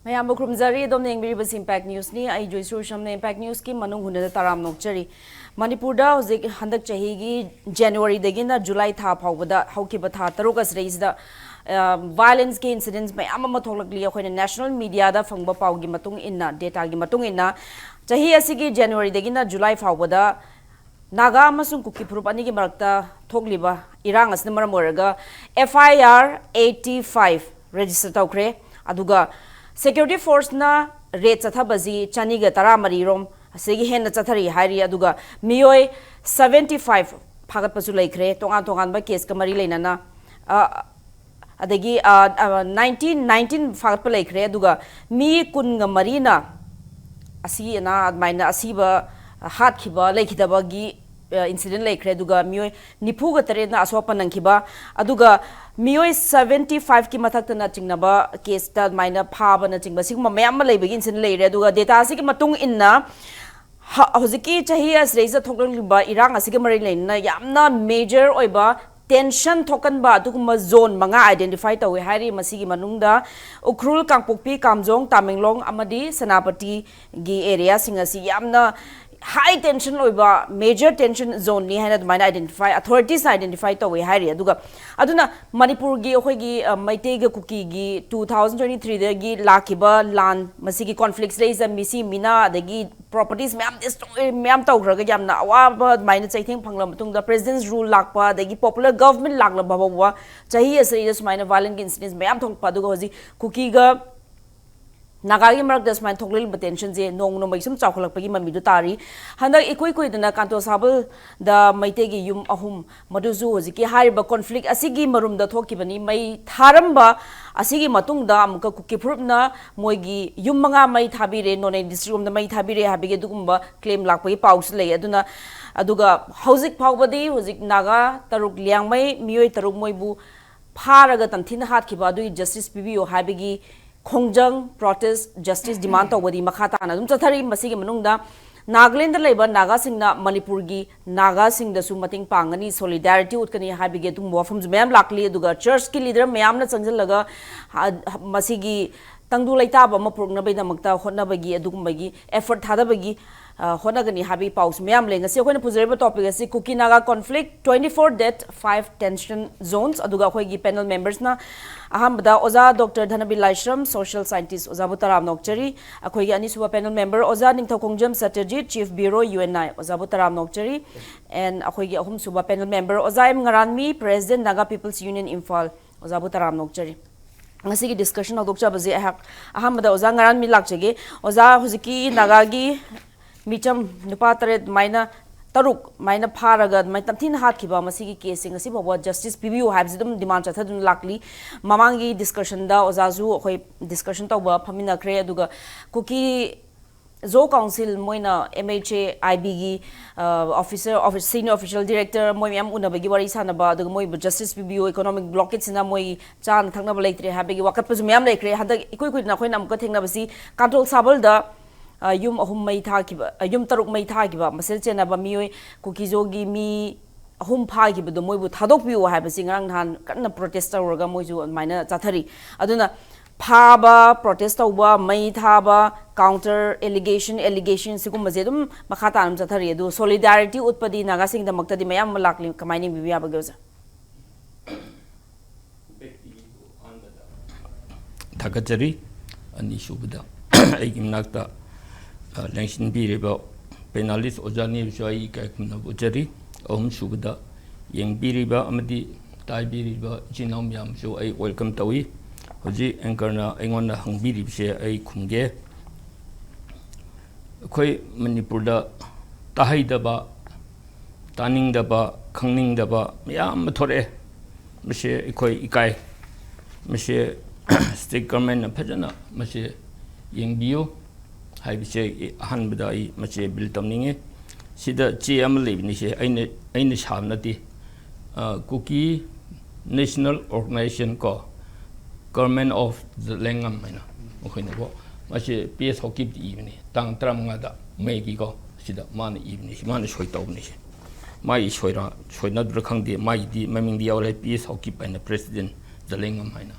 Mayam Krumzari, Doming Ribas Impact News ni, I Joyshree Usham Impact News ki Manung Hunda Taram Nokchari. Manipur da Zik Handak Chahigi, January Degina, July Tha Pawada, Hokibata, Tarukas raised the violence ki incidents by Amamatolagli when national media da Fangba Pau Gimatung inna, data Gimatung inna, Chahi Asigi, January Degina, July Pawada. Naga amasung Kuki Purupani Marakta Togliba, Irang as number Moraga, FIR 85 register Tokre, Aduga. Security force na rate Sathabazi, Chaniga Taramari Rom, Sigi Hen Satari, Hari Aduga, Mioi 75 Pagapazulakre, Tongan by case Kamari Lenana, Adegi 19 Fagapalakre, Aduga, Mi Kunga Marina, Asiana, Mina Asiba, Hat Kiba, Lake Dabagi. Incident like Reduga, Mui, Nipuga Terena, Aswapan and Kiba, Aduga, Mui 75 Kimatata Nating Naba, case that minor Pab and Nating Basima Mamma begins in late Reduga, data Sikimatung inna Hosiki Chahias Razor Tokan by Iran, Asikamari Lane, Yamna major oiba. Tension token ba tukuma zone mga identify tawi hari masigi manungda ukrul kangpukpi kamjong tammenglong amadi sanapati gi area singasi yamna high tension oiba major tension zone ni haina dumana identify authorities identify tawi hari aduga aduna manipur gi khoi gi maite ga kuki gi 2023 da gi lakiba land masigi conflicts raise misi mina adagi properties ma'am destroy ma'am tawgraga yamna awaba maina chaiting phangla matungda president's rule lakpa dagi popular government lakla babawa chahi asri this maina violent incidents ma'am thongpa duga hoji kuki ga Nagagi Mark does my total tensions in no maisum chocolate mamidu tari. Handa equi the Nakanto Sabel, the Maitegi Yum Ahum, Maduzu, Ziki Hariba conflict, Asigi Marum the Tokibani, May Taramba, Asigi Matungda, Muka Kuki Prupna, Moigi, Yumanga Mai Tabire, non a district the Mai Tabire, Habigumba, claim Lakway Paus lay Aduna Aduga, Hosic Pawbadi, Hosic Naga, Taruk Liang Mai, Mui Taruk Moibu, Paragat and Tinhat Kibadu, Justice PBO Habigi. Khongjang protest justice demand to wadi makhata na dum chathari masigi manungda Nagaland labor Naga singna Manipurgi Naga sing the sumating pangani solidarity utkani habige tum wafum mem lakli duga church ki leader mayam na changjalaga masigi tangdu laita ba mapurna bai namakta honna bagi adugum effort thada bagi honagani habi paus mayam lenga se khoi puzerba topic asi Kuki-Naga conflict 24 death 5 tension zones aduga khoi gi panel members na ahambada oza Dr. Dhanabir Laishram social scientist oza Butaram Nokchari akhoi gi ani suba panel member oza Ninghthoukhongjam Satyajeet chief bureau UNI oza Butaram Nokchari and akhoi gi ahum suba panel member oza Ngaranmi president Naga People's Union Imphal oza Butaram Nokchari ngasigi discussion adokcha baje ahambada oza Ngaranmi lakchege oza huziki Nagagi Micham Nupatare Mina Taruk Mina Paraga my Tamtin Hatkiba Masiki casing a civil justice PBU has them demand Chathadun Lakli Mamangi discussion da Ozazu discussion toba Pamina Krea Duga Kuki Zo Council Moina MHA IBG officer senior official director Moyam Unabagi Sanaba the Moy Justice PBU economic blockades in a Moy Chan Tangna Lake Habigi Wakapuzum Lake had the equipment Nakoinam cutting Nabasi control Sabal Yum ahum may takiba, yum taruk may takiba, Maselchen abamioi, Kukizogi me hum pagiba, the Moibu Tadokbu have a singang han, Kana protester or Gamoju and minor Tatari. Aduna Paba, protester wa, may taba, counter allegation, Sikumazedum, Makatam Tatari, do solidarity utpadi nagasing the Maktadi Mayam Malakli, Kamining Bibiabagoza. Takatari, an issue with the Langshin Biriba, Penalist Ojani Joy Kakuna Om Subda, Yang Biriba Amadi, Tai Biriba, Jinom Yam, so I welcome Tawi, Hoji Enkarna, Engona Hang Birib share a Kunge Koi Manipurda, Tahaidaba, Tanning Daba, Kangning Daba, Yam Tore, Monsieur Ikoi Ikai, Monsieur State Government Pajana, Monsieur Yang Bio. I say Hanbadai, Mache Biltomning, Sida GM Libnish, Inish Hamnati, Kuki National Organization Co. Government of the Langam Mina, Okinabo, Mache PS Hockey evening, Tang Tramada, Magigo, Sida Man evening, Manish Hoitobnish. My Shoira, should not recount the my maming the old PS Hockey and the president, the Langam Mina.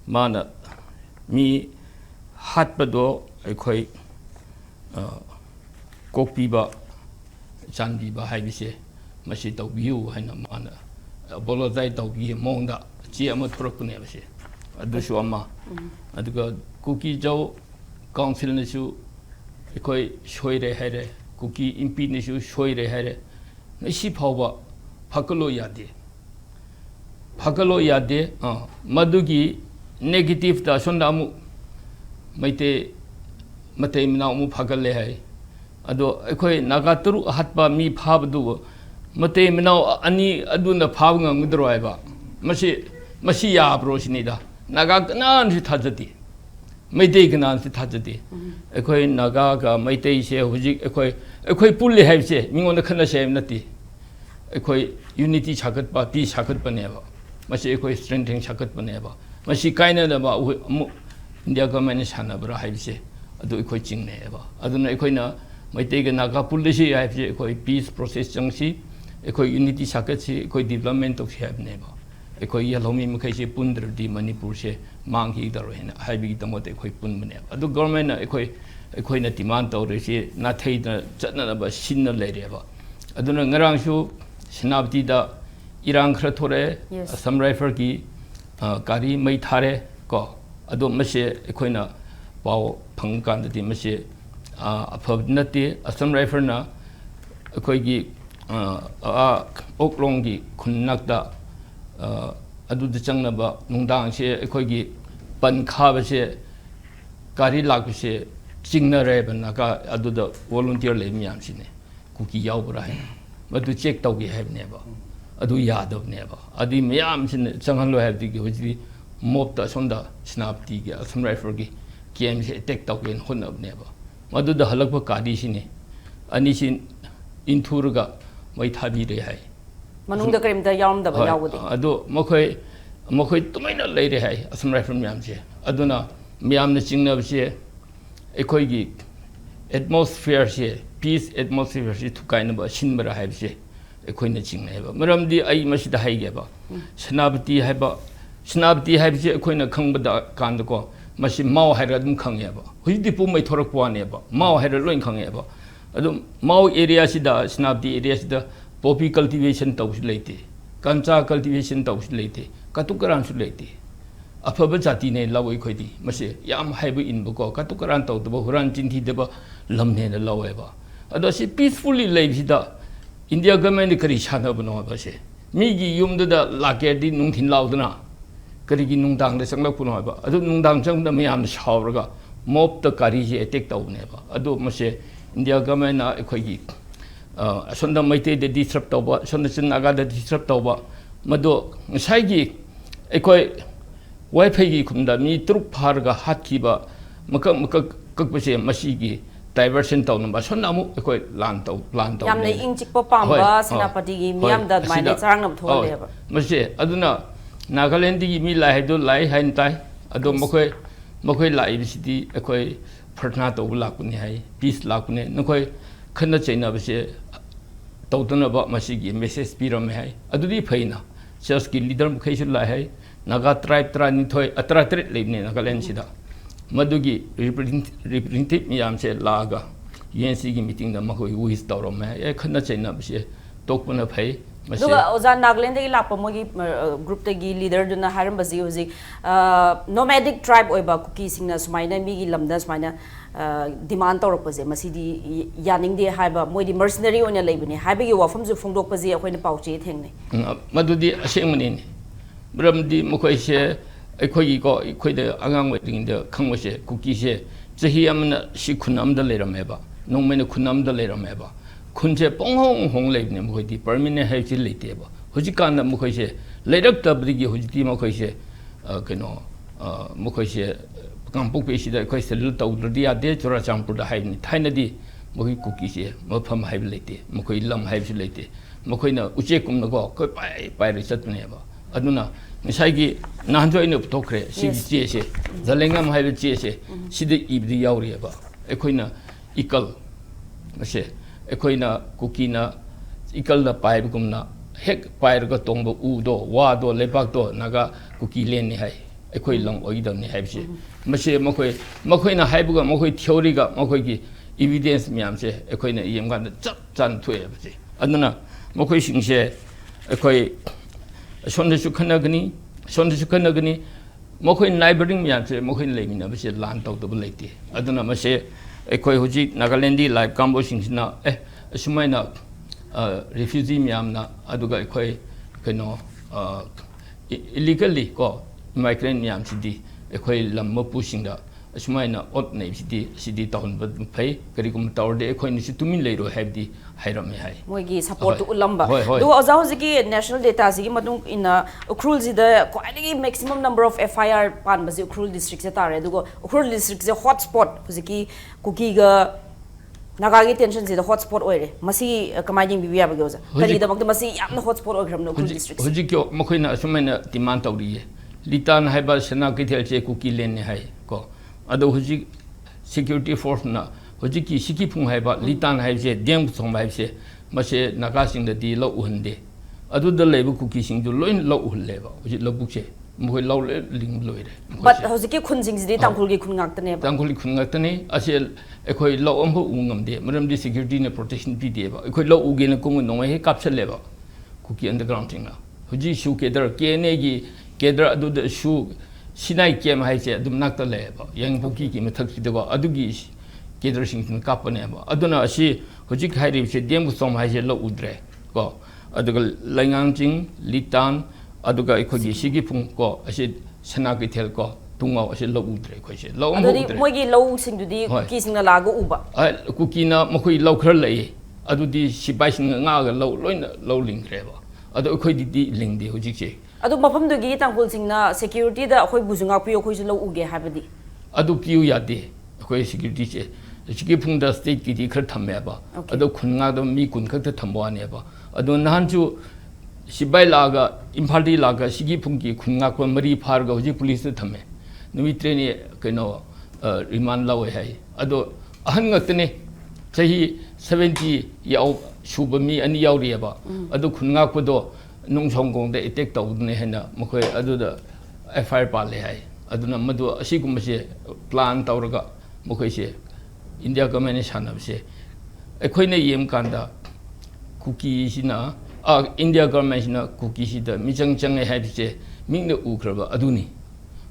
Mana, me. hatpado ekhoi kokpiba chanbiba haibise masi tawbiu haina mana bolozai tawbi monda chi ama thorakune base adusu ama aduga kuki jau council nasu ekhoi soire haire kuki impi nasu soire haire nasi phawba phakalo yade madugi negative da sonda mu maite matei mina mu phagalle hai ado ekhoi nagaturu hatpa mi phabdu matei mina ani aduna phab ngudro aiba masi ya brosnida naga kanan si thajati maitei kanan si thajati ekhoi naga ga maitei se hujik ekhoi pulle haibse mingon khana se nati ekhoi unity chakat pa peace chakat paneba masi ekhoi strengthening chakat paneba masi kaina da ba India government sanabra haibse adu ekhoi chingneba aduna ekhoina maitei ga naga pulle si haibse ekhoi peace process changsi ekhoi unity chakat si ekhoi development of haibneba ekhoi yalomi mukhaisi pundr di Manipur se manghi daro hena haibi tamote ekhoi punmane adu government na ekhoi na demand tawre si na thei na chatna ba sinna leireba aduna ngarangsu sinabti da irang khra thore Assam Rifle ki kari mai thare ko adu mase ekhoi pau phangkan di mase afab nati Assam Rifle na ekhoi gi oklong gi khunnak da adu de changna ba nungdang se ekhoi gi pan kha ba se kari lak se chingna re ba na ka adu da volunteer le myam sine kuki yaw bra hai madu check taw gi have ne ba adu yadav ne ba adi myam sine changhal lo have di gi hoji mob ta sonda snap ti gi Assam Rifle gi kem se attack taw gen honab ne ba madu da halak ba kadi sine ani sin inthur ga mai thabi re hai manungda karimda yawmda ba yawudi ado mokhoi tumaina leire hai Assam Rifle myam se aduna myam na chingna se ekhoi gi atmosphere se peace atmosphere se thukaina ba sinbara hai se ekhoi na chingna ba maramdi ai masida hai ge ba snabti hai se ekhoi na khangba da kan ko masi mau hai ra dum khang ya ba hujdi pu mai thorak pa ne ba mau hai ra loin khang ya ba adu mau area sida snabti area sida poppy cultivation tawsi leite kancha cultivation tawsi leite katukaran su leite afaba jati ne lawoi khoidi mase yam haibu inbu ko katukaran taw do huran chinthi deba lamne na lawe ba ado si peacefully live sida India government kari chana bano ba se mi gi yum da lake di nungthin laudna kari gi nungdang da sangla puno ba ado nungdang chang da myam da shawraga mob ta kari je attack taw ne ba ado mase India government na ekhoi gi sonda maite de disrupt tawba sonda Naga da disrupt tawba mado ngai gi ekhoi wifi gi khumda mi truk pharga hatkiba maka kakpase masi gi diversion tawn ba sonda mu ekhoi plan taw yamne ingchik pa pamba senapati gi miam da mai ne charang nam thole ba mase aduna Nagaland gi mi lai do lai hain tai ado mokhoi lai bisidi ekhoi pharna taw lakuni hai peace lakune nokhoi khana chaina base tawdana ba masi gi message piram hai adudi phaina church ki leader mukhai su lai hai Naga tribe trani thoi atra tre lebne Nagaland sida madugi representative miyam se laga UNC gi meeting da makoi wis tawrom hai e khana chaina base tokpuna phai duga oza Nagaland gi lakpa mogi group te gi leader duna haram bazi hoji nomadic tribe oiba kuki singna sumaina mi gi lamda sumaina demand tawrok paje masidi yaning de haiba moidi mercenary ona leibani haiba gi wafam ju phongdok paje akoina pauche thengne madudi asengmani ni bramdi mokoi se ekhoi ko ekhoi de angang weting de khangwa se kuki se chahi amna sikhun amda lerameba nongmena khunam da lerameba khunje ponghong hong leibne mokoi di permanent hai chi leite ba hojikan mokoi se leirak tabri gi hojiti mokoi se keno mokoi se kampuk pe sida ekhoi se lu taw dia de chora champur da hai ni thaina di mokoi kuki se mafam hai leite mokoi lam hai chi leite mokoi na uche kum na ko koi pai ri chatne ba aduna ngisai nanjo ino putokre si ji se zalengam hai ji se sida ibdi yauri ba ekhoina ikal mase ekhoina kukina ikal da pai gumna hek pai ga tongbo u do wa do lepak do naga kuki len ni hai ꯑꯩꯈꯣꯏ ꯂꯝ ꯑꯣꯏꯒꯗꯕꯅꯤ ꯍꯥꯏꯕꯁꯦ ꯃꯁꯤ ꯃꯈꯣꯏꯅ ꯍꯥꯏꯕꯒ ꯃꯈꯣꯏ ꯊꯤꯑꯣꯔꯤꯒ ꯃꯈꯣꯏꯒꯤ evidence ꯃꯌꯥꯝꯁꯦ ꯑꯩꯈꯣꯏꯅ ꯌꯦꯡꯀꯥꯟꯗ ꯆꯞ ꯆꯥꯅ ꯊꯣꯛꯑꯦꯕꯁꯦ ꯑꯗꯨꯅ ꯃꯈꯣꯏꯁꯤꯡꯁꯦ ꯑꯩꯈꯣꯏ ꯁꯣꯝꯗꯁꯨ ꯈꯟꯅꯒꯅꯤ ꯃꯈꯣꯏ ꯅꯥꯏꯕꯔꯤꯡ ꯃꯌꯥꯝꯁꯦ ꯃꯈꯣꯏꯅ ꯂꯩꯃꯤꯟꯅꯕꯁꯦ ꯂꯥꯟ ꯇꯧꯗꯕ ꯂꯩꯇꯦ ꯑꯗꯨꯅ ꯃꯁꯦ ꯑꯩꯈꯣꯏ ꯍꯧꯖꯤꯛ ꯅꯥꯒꯥꯂꯦꯟꯗꯤ ꯂꯥꯏꯕ ꯀꯥꯡꯕꯨꯁꯤꯡꯁꯤꯅ ꯑꯁꯨꯃꯥꯏꯅ ꯔꯤꯐ꯭ꯌꯨꯖꯤ ꯃꯌꯥꯝꯅ ꯑꯗꯨꯒ ꯑꯩꯈꯣꯏ ꯀꯩꯅꯣ illegally ko migrant miyamsidi ekhoi lam mapusingda asumai ot naibsidi sidi tahun phai karigum tawde ekhoi ni tumin leiro habdi hairame hai moigi support ulamba do aza hojiki national data sigi madung ina ukrul jida quite maximum number of FIR pan bazi ukrul district se tare dugo ukrul district se hotspot hojiki kuki ga Nagagi tension is the hotspot oire. Masi commanding Bibia Bagoza. Kali the Masi Yam hotspot or no district. Hojikyo Mokoina Sumana demand Tauri. Litan Haiba Sana Kitel Kuki Lene Hai Ko. Ado Hojik security force na Hojiki Shikipung Haiba, Litan Haise, Dam Song Haise, Mase Nagasing the D low unde. Ado the labor cookie sing to loin low level, which is Lobuche. But Hosiki Kunzing the Tankulgi Kungaktane. Tankuli Kungaktane, Asel, Equi low umbo ungam de, Madame de security and protection PDA, Equi low Ugin Kung no way capture level. Cookie underground thing now. Huji shoe gather, Kenegi, gather do the shoe, Sinai came high said, do not the level. Young Cookie came a touch the Adugis, gather singing Capanema. Aduna, she, Hojik Hari said, Dam with some high low udre. Go. Adugal Langang, Litan. Aduga ikogi sigi pung ko asid sanagi tel ko tunga asid lo udre ko asid lo udre mogi lo sing du di cookie sing na lago uba cookie na makoi lo khar lai adu di sibai sing nga ga lo loina lo ling kre ba adu khoi di ling di hojik che adu mafam du gi tangpul sing na security da khoi buzunga piyo khoi lo uge habadi adu piyo ya de khoi security che sigi pung da state ki di khar thamme ba adu khun nga da mi kun khak ta thamwa ne ba adu nahan chu Sibai laga, Imphal laga, Sigi Punki, Kunga, Mari Parga, Hoji police Tame. Nui train Kano remand law hai. Ado Ahangatane, Sahi 70 Yao Shubami and Yauriaba. Ado Kunga Kodo, Nung Hong the attack of Nehena, Mokoi, Ado the FIR Pale hai. Aduna Madu Asikumashe, Plan Tauraga, Mokoi, India government Hanabse. Equine Yem Kanda, Cookie Sina. India government na cookie si da mijang chang hai bise ming na ukraba aduni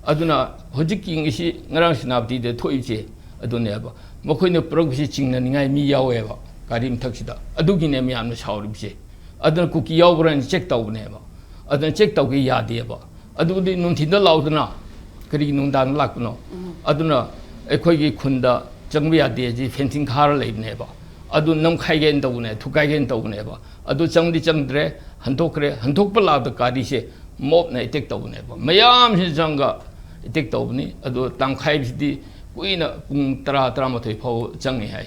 aduna hojiki ngisi ngarang sinabti de thoiche adune ba mokhoi na progress chingna ningai mi yawe ba karim thaksida adugi ne mi amna shauri bise aduna cookie yaw bran check taw ne ba aduna check taw ge ya de ba adudi nun thin da laudna kari nun dan lakno aduna ekhoi gi khunda changbi ya de ji fencing khar le ne ba adu nam khai gen taw ne thukai gen taw ne ba adu changdi changdre hanthokpala da kari se mob na attack tawne ba mayam si janga attack tawni adu tangkhai bi kuina pung 10-13 phau changi hai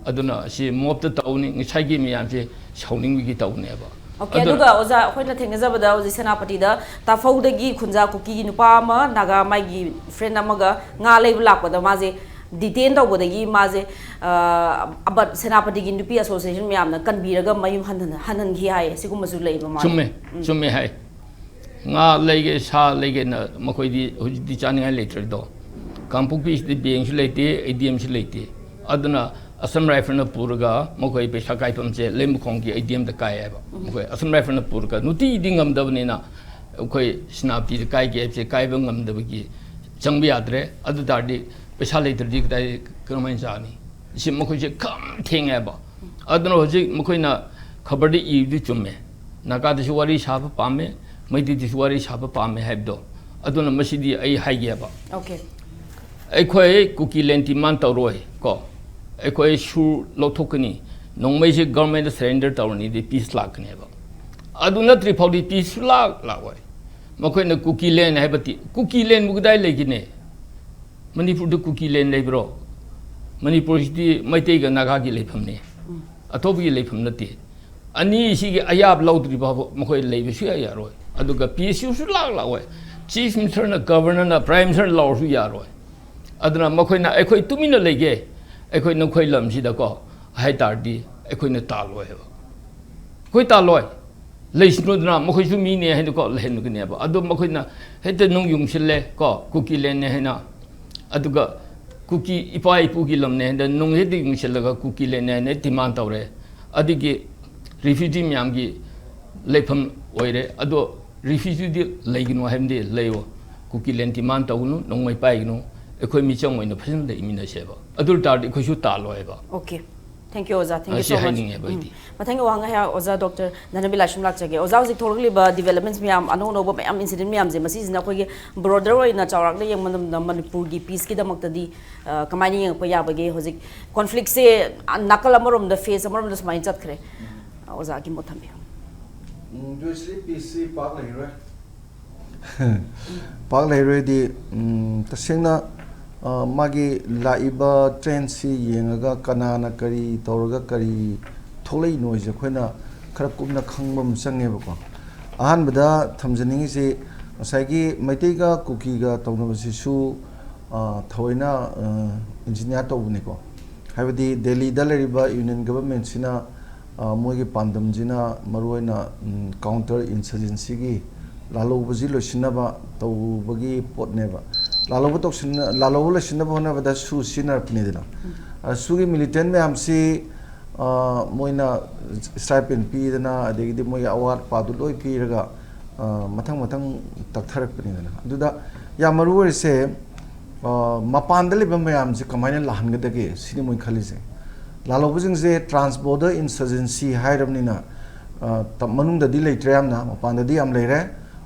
aduna si mob ta tawni ngisai gi miyam se shauning gi tawne ba Okay aduga oza khoina thengajabada oji senapati da tafau da gi khunja kuki nupa ma naga mai gi friend amaga nga leib lakpada maje detain tawbodagi maje abat senapati gi nupi association myamna kanbiraga mayum hanan gi hai sigumasu leiba ma chumme hai nga lege sa lege na makoi di chaningai later do kampukpi di being leite ADM leite aduna Assam Rifle na purga makoi pe sakai pamche lemkhong gi ADM da kai ba makoi Assam Rifle na purga nuti dingam dabne na koi snapti da kai ge che kai bangam dabgi changbi adre adu dardi pesa later di dai kermain jani si makoi je kam thenga ba aduna hoji makoi na khabar di i di chumme naga da wari shab pame mai di wari shab pame habdo aduna masidi ai haige ba okay ai khoi cookie lenti man tawroi ko ai shu lothokani nongmai se government surrender tawni di peace lakne ba aduna tri phodi peace la wai makoi na cookie len haibati cookie len mugdai legine Manipur du cookie len lebro Manipur di maitai ga naga gi lepham ne athobi lepham nati ani si gi ayab laudri ba makoi lebe su ya roi aduga peace su la wai chief minister na governor na prime minister law su ya roi aduna makoi na ai tumina lege ai na lam si da ko hai tar di ai na ta loi ba koi ta loi leisnudna mokhoisu mi ne hen ko lehen ne ba adu mokhoina hete nung yung sille ko kuki len ne hena aduga kuki ipai pu gi lam ne hen nung hete yung sillaga kuki len ne demand tawre adigi refugee myam gi lepham oire adu refugee di leigino hemde leyo kuki len demand tawnu nung mai pai gnu ekhoi mi chang oina phasin de imina seba adur tar ekhoi su ta loeba. Okay, thank you Oza, thank you so much. Mathang wang ha Oza Dr. Dhanabir Laishram lak chage Oza hojik thorli ba developments myam ano no ba myam incident myam je masi na khoi broader oina chawrak le yang Manipur gi peace ki damak ta di kamani yang pa ya ba ge hojik conflict se nakal amarom da face amarom da smai chat khre Oza ki motham bi Joyshree peace park lai re park lai re di tasengna magi laiba train si yengaga kanana kari tawraga kari tholai noise khoina khara kumna khangmam change ba ko ahan bada thamjaningi se asagi maitei ga kuki ga tawna basi su thoina engineer tawbuni ko habadi delhi da leriba union government sina moigi pandam jina maruina counter insurgency gi lalo baji losina ba tawbagi potneba lalo to lalo la sinna bona bada su sinar pnidina sugi militant me amsi moina stipend pi dana adegi moi award padu loi pi raga mathang taktharak pnidina aduda ya maru se mapan dali bam yam se kamaina lahan ga dage sini moi khali se lalo bujing se transborder insurgency hairamnina manung da di leitram na mapan da di am leire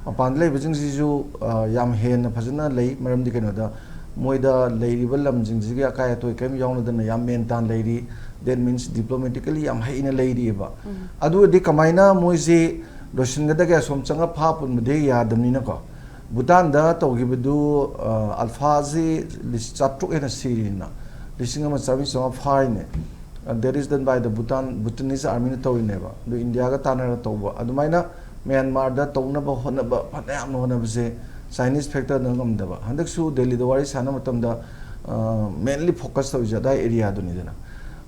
mapan lei bujing sisu yam hen phajana lei maram di keno da moida leiri balam jing jiga kaya toy kem yawn da yam men tan leiri that means diplomatically yam haina leiri ba adu di kamaina moise doshin ga daga som changa pha pun mde yadamni na ko Bhutan da togi bedu alphazi chatru ena sirina lisingama service of fine that is done by the Bhutanese army to neba do India ga tanara toba adumaina Myanmar da tongna ba hona ba phanayam hona ba se Chinese factor na ngam da ba handak su Delhi da wari sana matam da mainly focus to jada area do ni dana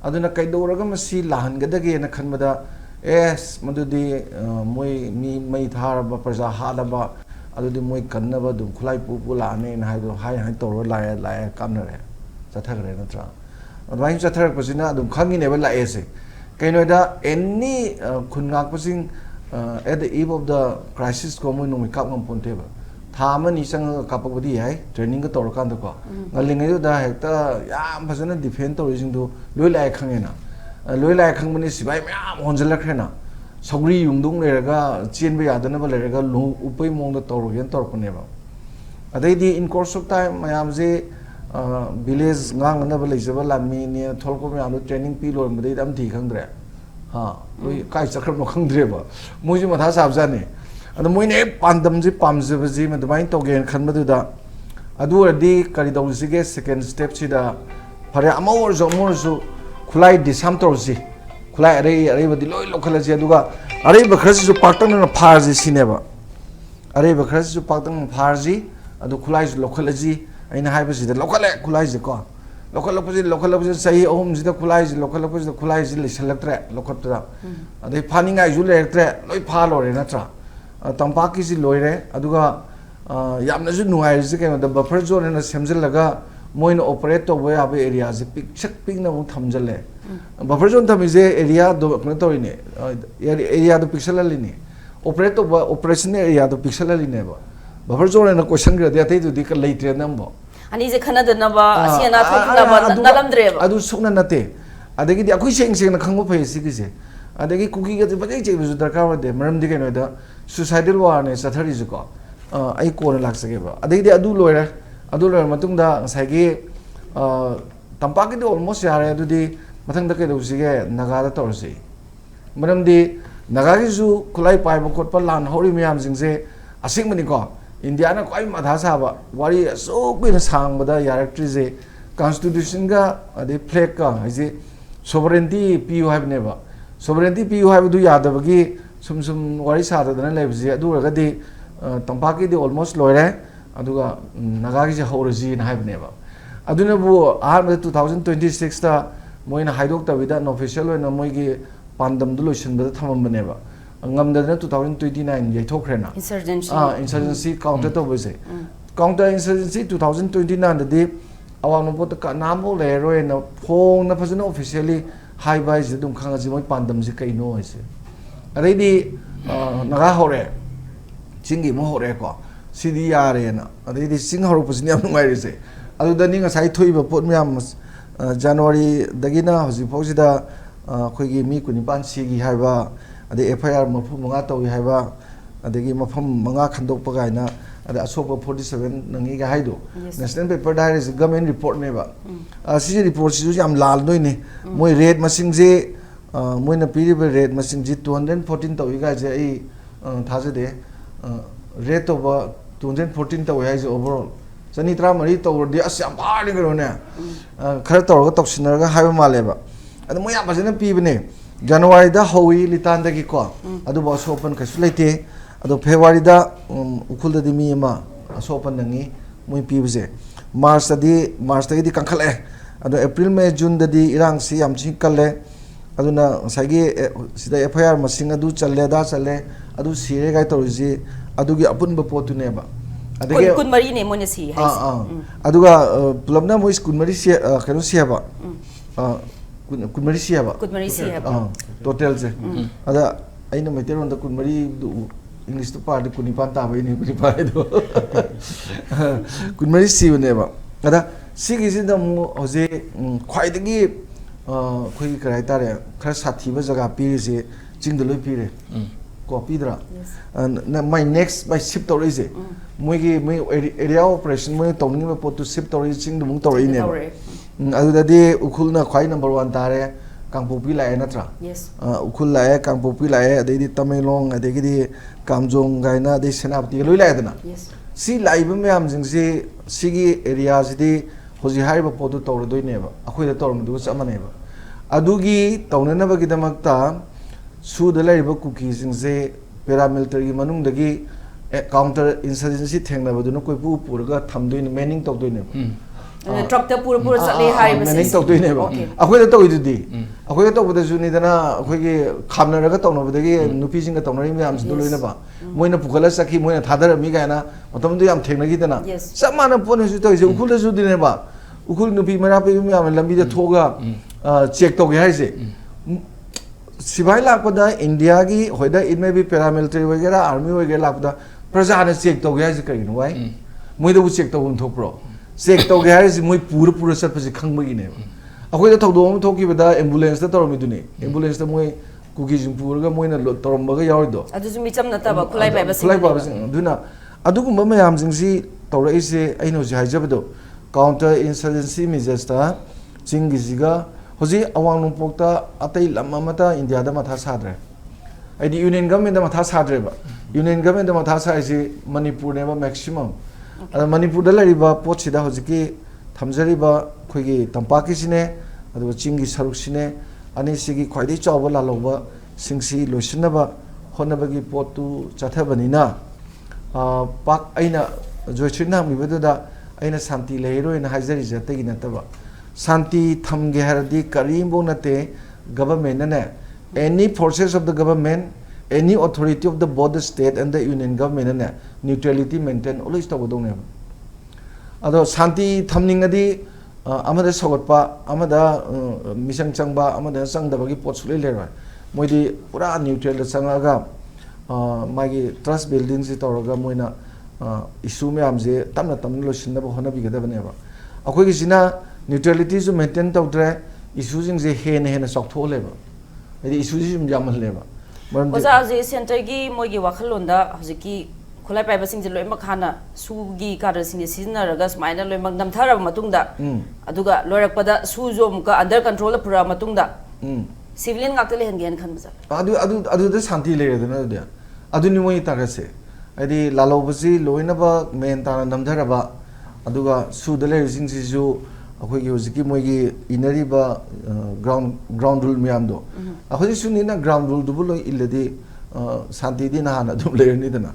aduna kai do raga masi lahan ga dage na khan bada es madudi moi mi mai thar ba praja hala ba adudi moi kanna ba dum khulai pu pu la ne na do hai to ro la kam na re chathak re na tra adwai chathak pasina dum khangi ne ba la ese kai no da any khungak pasing at the eve of the crisis komo no makeup ngam ponte ba thama ni sang kapabudi hai training ka tor kan ko ngalingai da hekta yam phasana defend to rising do loi lai khangena loi lai khang bani sibai myam honjala khena sogri yungdung leraga chen ba yadana ba leraga lu upai mong da tor gen tor pone ba adai di in course of time mayam je village ngang na ba leijaba lami ni tholko myam training pi lor mudai dam thi khangdre ha loi kai chakram no khangdre ba moji matha sabjani adu moine pandam ji pamjaba ji ma damain to gen khan madu da adu adi kari dong sige second step si da phare amor zo khulai disam tor ji khulai are badi loi lokhala ji aduga are bakhras ju partang na phar ji sineba are bakhras ju partang phar ji adu khulai ju lokhala ji aina haiba ji da lokhala khulai ji ko local say home the Kulais, local Kulais, selectre, local they panning I usually loi palo renatra. Tampak is loire, Aduga Yamnazu no I is the buffer zone and a Semzelaga, Moin operator way up areas, a check ping of Tamjale. Buffer zone Tamize area do Natorine, area the pixeline. Operator operation area the pixeline never. Buffer zone and a question they are to take a later number. Ani je khana de na ba asiana thokna ba nalam dre ba adu sukna nate adagi di akui seng na khangbo phai si gise adagi kuki ga ba jai bu darkar wa de maram di ke no da suicidal war ne sathari ju ko ai ko na lak sake ba adagi di adu loira matung da sai gi tampa ki do almost yare adu di mathang da ke do si ge naga da tor si maram di naga gi ju khulai pai ba kot pa lan hori myam jing je asing mani ko India na koi madha saba wari so bin sang bada yaractrize constitution ga ade flag ka ise sovereignty pu have neba sovereignty pu have du yadabagi sum wari sa da na lebji adu ga de tampaki de almost loire aduga naga gi horoji na have neba aduna bu ahar 2026 ta moina haidok ta vida official na moi gi pandam du lotion bada thamam neba ngamdana 2029 yaithokhrena insurgency counter to bose counter insurgency 2029 dadi awang no pot ka namo le roi na phong na phajana officially high by je dum khanga ji moi pandam ji kai no ase adai naga hore chingi mo hore ko sidi yare na adai sing horo pusni am ngai rese adu dani nga sai thoi ba pot myam January dagina hoji phosida khoigi mi kunipan sigi haiba adai FIR mafu manga tawi haiba adagi mafam manga khandok pagaina ada asopa 47 nangi ga haido national paper diary is government report ne ba si report si jam lal noi ne moi rate masing je moi na piri ba rate masing ji 214 tawi ga je ai thaje de rate of 214 tawi ai je overall chani tra mari taw de asyam bhar ni garo ne khar taw ga toksinar ga haiba male ba ada moi ya bajena pi bne January da howi litan da gi ko adu ba sopan ka sulaite ado February da ukhul da di mi ma sopan nangi moi pi bje March da di kankhale ado April May June da di irang si yam chi kalle ado na sagi sida FIR masing adu challe adu sire ga torji adu gi apun ba potu ne ba adege kun mari ne mone si adu ga plabna moi kun mari si kanu si ba kunmari siaba total je ada aina meteron da kunmari English to part kunipan ta bai ni kunipan do kunmari siu ne ba ada sigi sin da mu hoje khwai dagi khoi karai tare khar sathi ba jaga pi se jingdoloi pi re ko pi dra na my next by ship to raise moi gi moi area operation moi tawning ba pot to ship to raise jingdu mung to rai ne adudadi ukhul na khwai number 1 tare kangpopi lae natra ukhul lae kangpopi lae adedi tamelong adegi kamjong gaina de senapati loi lae dana si laiba myam jingsi sigi area sidi hoji haiba podu tawr doi neba akhoi da tawr du chamane ba adugi tawnana ba gidamakta su da laiba kuki jingse paramilitary manung dagi counter insurgency thengna ba du no koi pu purga thamdoi meaning tawdoi ne truck ta pura chatle hai ba meaning tawdoi ne ba akhoi da tawid di akhoi da tawbada ju ni dana akhoi gi khamna raga tawna badagi nupi jinga tawna ri myam su loina ba moina pukala sakhi moina thadar mi ga na matam du yam thengna gi dana samana pon su tawise ukhul da ju di ne ba ukhul nupi mara pe myam lambi da thoga check to gi hai se sibai lakpada India gi hoida it may be paramilitary wagera army wagera lakpada praja na check to gi hai se kai no wai moi da bu check to un thopro check to gi hai se moi pura sat pasi khangba gi ne akhoi da thawdo am thoki bada ambulance da tormi duni ambulance da moi kuki jimpur ga moi na toromba ga yawi do adu jumi cham na ta ba khulai ba sing duna adu gum ma yam jing si tawra ise aino ji haijabdo counter insurgency measures ta jingi jiga hoji awang numpok ta atai lamma mata India da matha sadre aidi union government da matha sadre ba union government da matha sa ise Manipur ne ba maximum Manipur da lari ba pochi da hoji ki thamjari ba khoigi tampaki sine adu chingi saruk sine ani sigi khwaidai chawba la loba singsi loisinaba honabagi potu chathabani na pak aina Joyshree na mi beduda aina santi leiro ina hajari jategi nataba santi thamge haradi karimbo nate government ne any forces of the government any authority of the both the state and the union government ne neutrality maintain always tabodone ado santi thamningadi amada sogotpa amada misang changba amada sangdabagi potsule lerwa moidi pura neutral da sangaga magi trust building si tawraga moina issue me amje tamna lo sinaba honabi gadabane ba akhoi gi sina neutrality ju maintain tawdre issue jing je hena soktho leba edi issue jim jamal leba oza je center gi moigi wakhalonda hojiki khulai pai basing je loimak khana sugi kadar sing season raga smaina loimak namthara matungda aduga loirakpada su jo muka under control pura matungda civilian ngakle hengen khan baza adu da santi le redana de adu ni moi tarase adi lalobasi loina ba main ta namthara ba aduga su da le sing si ju akhoi gi hojiki moi gi inari ba ground rule myam do akhoi su ni na ground rule du lo illadi santi di na na dum le ni dana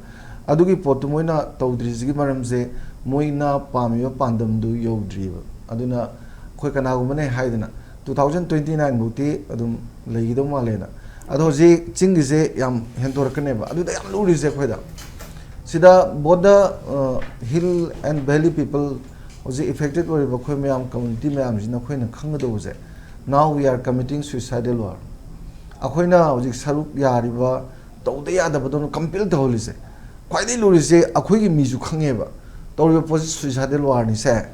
adugi potu moina tawdriji maramse moina pamiyo pandam du yodriba aduna khoi kana gumane haidana 2029 muti adum legido malena ado ji ching se yam hentor kane ba adu da yam luri se khoida sida both the hill and valley people was affected by the khoi mayam community mayam jina khoi na khang do je now we are committing suicidal war akhoi na hojik saruk yari ba tawde ya da bodon compel to holi se khoi dei luri se akhoi gi mi ju khange ba tawri po suicidal war ni se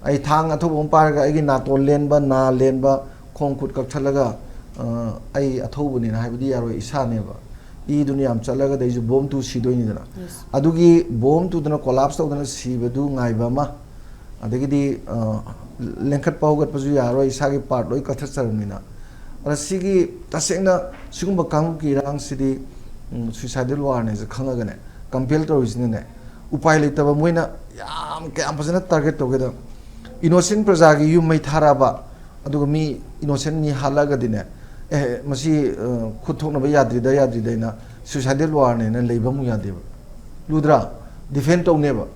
ai thang atho bom par ga ai na ton len ba na len ba khong khut kak thalaga ai atho bu ni na haibdi yaro isa ne ba I dunia am chalaga dei ju bom tu sidoi ni dana adugi bom tu dana collapse to dana sibedu ngai ba ma adagi di lengkhat paugat paju yaro isa gi part loi katha charmina ara sigi tasengna sigumba kang ki rang sidi suicidal war ne khanga gane compel to is ne upai le taba moina yam ke am pajana target to geda innocent praja gi yum mai thara ba aduga mi innocent ni halaga dine masi khuthok na ba yadri da na suicidal war ne na leiba mu yade ba ludra defend to ne ba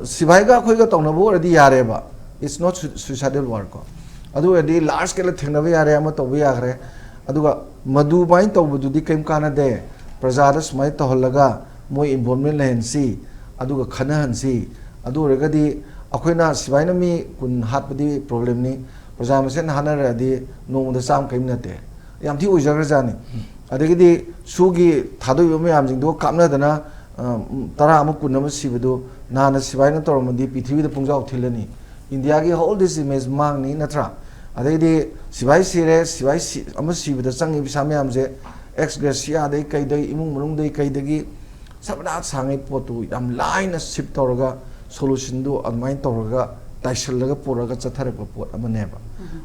sibai ga khoi ga tong na bo radi yare ba it's not suicidal war ko adu adi large scale thengna ba yare ama to ba yagre aduga madu bain to bu di kaim kana de praja da smai to holaga moi involvement len si aduga khana han si adu rega di akhoina sibai na mi kun hat budi problem ni praja masen hanar adi no da sam kaim na te yam thi ujagra jani adagi di sugi thadoi yo me am jing do kamna dana tara am kun nam sibedu na na sibai na tor mandi prithvi da pungjau thilani india gi whole this image mang ni natra adagi di sibai sire sibai am sibeda changi bisa me am je ex gracia dai kai dai imung manung dai kai dagi sabda sangai potu am line ship torga solution do admain torga taishallaga poraga chathare pot amaneba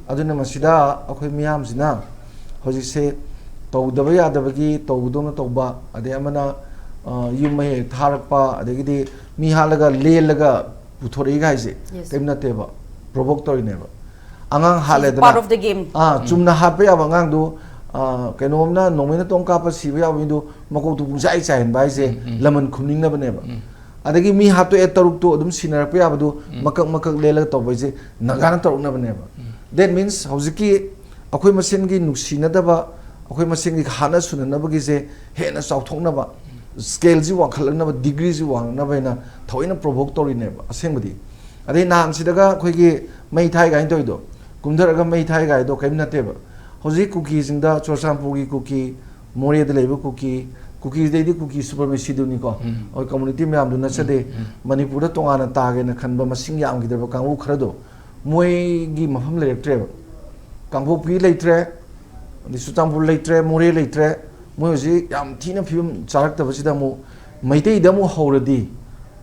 aduna masida akhoi miyam sina hoji se tawdaba yadabagi tawdona tawba ade amana yumai tharakpa adegidi mi halaga lelaga puthori ga ise temna teba provoke torineba angang haledana part of the game chumna hape ya angang do kenomna nomina tongka pa siba ya windu mako tu jai chain bai se laman khumning na baneba adagi mi hapto e taruk to adum sinar pa ya badu makak lelaga tawbai je nagana taruk na baneba that means hojiki akhoi masen gi nuksina daba akhoi masen gi khana sunana bagi je hena chauthokna ba scale ji wakhalna ba degree ji wangna ba na thoina provoke torine ba asengdi ade nan sidaga akhoi gi mai thai ga indoi do kumdaraga mai thai ga do kaim nate ba hoji kuki jingda chosampu gi kuki more de leba kuki de kuki supremacy do ni ko oi community me am do na chade manipur da tongana tage na khanba masing yam gi da ba kangu khrado moi gi mafam le tre kangbo pi leitre di sutampu leitre more leitre moi ji yam thina phim charak ta basida mu maitei da mu hauradi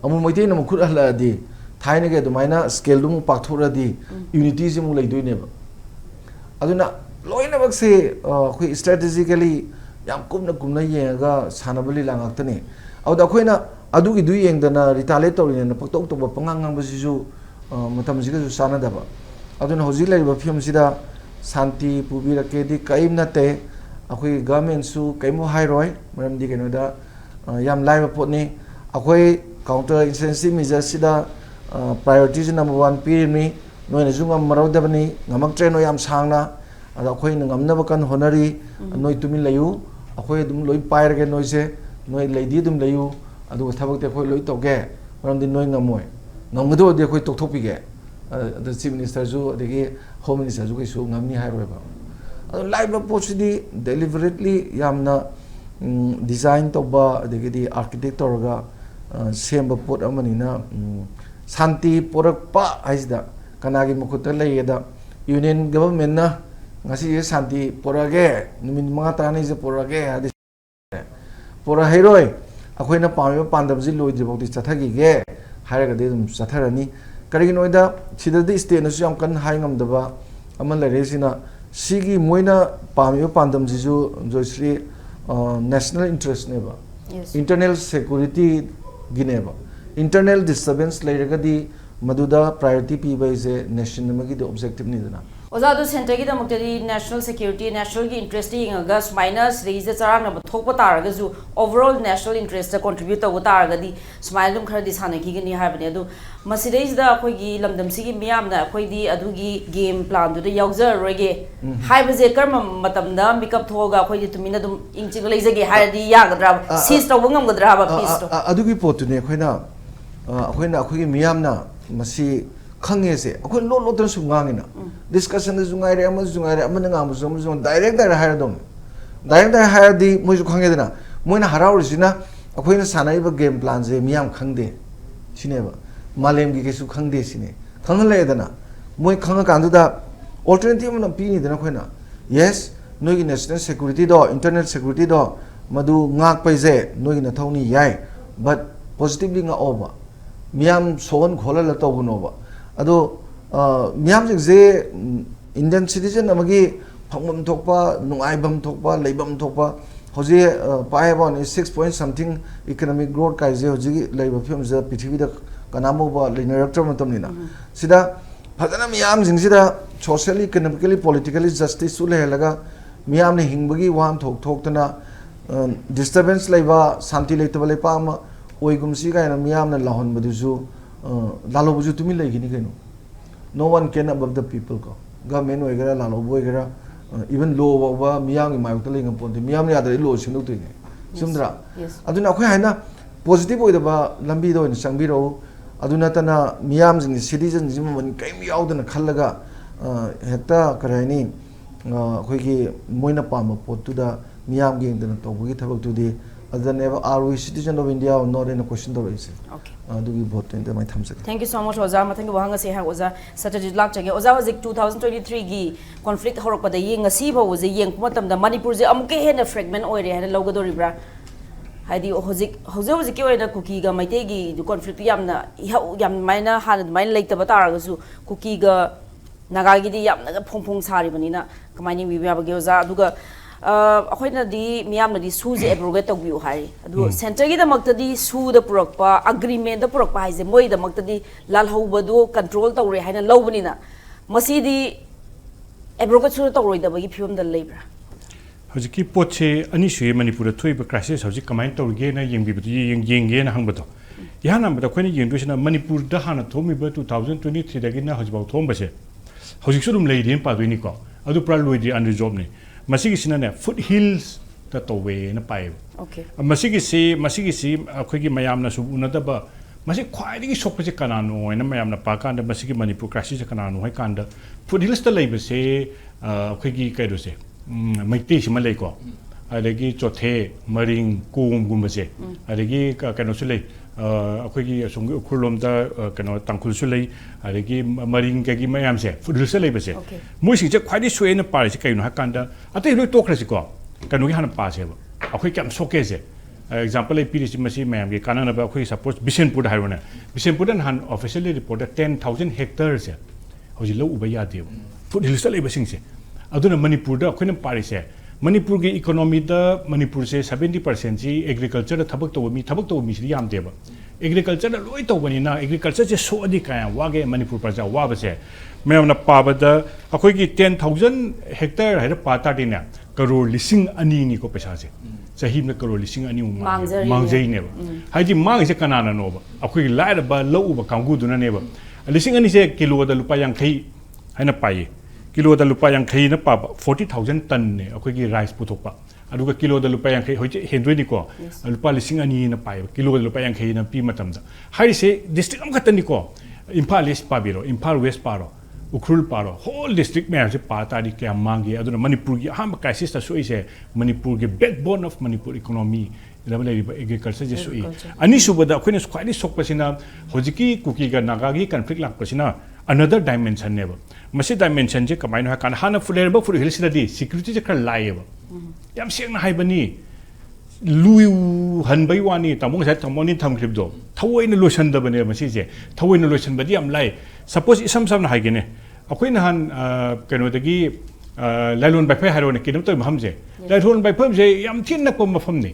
amu maitei na mu khut hala di thaina ge dumaina scale du mu pakthura di unity ji mu leidoi ne ba aduna loina bak se khoi strategically yam kumna yenga sanabali langak tane awda khoina adu gi du yengdana retaliate torin na paktok to pangang basi ju matam ji ju sana da ba aduna hoji lai ba phim sida Santi pubira ke di kaim na te akhoi government su kaimo hai roi maram di keno da yam lai ba pot ni akhoi counter incentive measures sida priorities number 1 pi ni noi na junga marau da bani ngamak train no yam sangna ada akhoi ngam na ba kan honari noi tumin layu akhoi dum loi pair ge noi se noi leidi dum layu adu thabak te akhoi loi to ge maram di noi ngamoi ngamdo de akhoi tok thopi ge the chief minister ju de home minister ju kai su ngamni hai roi ba live possibly deliberately yamna design to ba de di architecture ga semba pot amani na santi porak pa aisda kanagi mukuta leida union government na ngasi santi porage numin mga tani je porage adi pora heroi akhoina pami pandam ji loi dibok di chathagi ge hairaga de dum chatharani karigino da sidadi state na yam kan haingam daba amal la resina sigi moina pami pandam ji ju Joyshree national interest neba internal security gineba internal disturbance lairaga di maduda priority pi ba is a nation magi the objective ni dana oza do center gi da mukta national security national gi interest inga minus raise charang na thokpa tar ga ju overall national interest contribute to tar ga di smile dum khara di sana gi ni ha bane adu masidais da khoi gi lamdam si gi miyam na khoi di adu gi game plan du da yauzer roge hai baje karma matam da makeup thoga khoi di tumina dum ingching leise gi ha di ya gadra sis to bungam gadra ba peace to adu gi pot ne khoina khoi gi miyam na masi khangye se khoi lot lot tan su ngangina discussion is ngai re am nga am zum direct hire dom direct hire di moi ju khangye dina moina harau risina khoi na sanai ba game plan je miyam khangde sine ba malem gi kesu khangde sine khangle dana moi khanga kan da alternative na pi ni dana khoi na yes noi gi national security do internet security do madu ngak pai je noi gi na thoni yai but positively nga over miyam son khola la to guno ba ado miyam je Indian citizen amagi phangmam thokpa nungaibam thokpa leibam thokpa hoje paibon is 6 point something economic growth kai je hoji leiba film je pithvi da kanamo ba linear matam ni na sida phadana miyam jingsida socially economically politically justice sul helaga miyam ne hingbagi wan thok tana disturbance leiba santi leitaba le pa ma oigumsi ga na miyam na lahon baduju lalo buju tumi legini kenu no one can above the people ko government oigara lalo boigara even law ba miyam gi mayuk tele ngam ponte miyam ya dare law sinu tuine sumdra aduna khoi haina positive oida ba lambi do ni sangbi ro aduna tana miyam jing citizen jim mon kaim yaudana khallaga hekta karani khoi gi moina pam pot tu da miyam gi indana to gi thabak tu de never are we citizen of India or not in a question the race. Okay. Do we vote in the my thumbs up. Thank you so much, Oza. I think Wahanga say Oza Saturday Lak Chang. Oza was 2023 gi conflict horok pada yeng ngasiba was a yeng kumatam da Manipur je amuke hen a fragment oire hen logo ribra. Hadi hozik hoze was ki na Kuki-Naga maite gi conflict yamna yam maina han main like the batar gasu Kuki-Naga nagagi di yam naga pong sari banina kamani wi ba Oza aduga akhoi di miyam na di su je abrogate tawbiu hai adu center gi da makta di su da purakpa agreement da purakpa hai je moi da makta di lal hauba do control tawre haina lobani na masi di abrogate su tawroi da bagi phim da lebra hojiki poche ani sui manipur thoi ba crisis hoji kamai tawge na yengbi bu yenge na hangba to yana ba khoi ni yengdu sina manipur da hana thomi ba 2023 da gi na hojba thom ba se hojik surum leidin pa doi ni ko adu pra loi di under job ni masigi sina ne foothills ta towe na pai okay masigi si akhoi gi mayam na sub una da ba masi khwai gi sok je kanano na mayam na pa kan da masigi manipur crisis kanano hai kan da foothills ta lei ba se akhoi gi kai do se maiti sima lei ko adagi chothe maring kum gum ba se adagi kano su lei akhoi gi sung khulom da kano tangkhul su lei adagi maring ka gi mayam se foothills lei ba se moi sing je khwai di suena pa se kai no ha kan da atai loi to khrasi ko kanu gi han pa se ba akhoi kam soke se example pdc masi mayam ge kanana ba akhoi suppose bisenpur da harona bisenpur dan han officially reported 10,000 hectares se hoji lo uba ya de foothills lei ba sing se aduna manipur da akhoi na pari se manipur ge economy da manipur se 70% ji agriculture da thabak to mi si yam de ba agriculture da loi to bani na agriculture je so adi ka wa ge manipur praja wa ba se mayam na pa ba da akhoi gi 10,000 hectare hai da pa ta din na crore lising ani ni ko pesa se sahib na crore lising ani mangjai ne ba hai ji mang se kanana no ba akhoi lai da ba lo ba kanggu du na ne ba lising ani se kilo da lupa yang khai hai na pai kilo da lupa yang khai na pa 40,000 ton ne akhoi gi rice puthok pa aduga kilo da lupa yang khai hoi hendoi ni ko lupa lising ani na pai kilo da lupa yang khai na pi matam da hai se district am khatan ni ko Imphal East pa biro Imphal West pa ro Ukhrul pa ro whole district me se pa ta di kya mangi aduna manipur gi ham crisis ta soi se manipur ge backbone of manipur economy agriculture je soi ani subada khoina khwai sok pasina hojiki Kuki-Naga gi conflict lak pasina another dimension ne ba masi dimension je kamai no kan hana fuler ba fur hills di security je khar lai ba yam seng na hai bani lui han bai wani tamong sa tamoni tham clip do thawoi na lotion da bane masi je thawoi na lotion ba di am lai suppose isam sam na hai gene akhoi na han kano dagi lailon bai phai haro ne kinam to ham je lailon bai pham je yam thin na ko mafam ni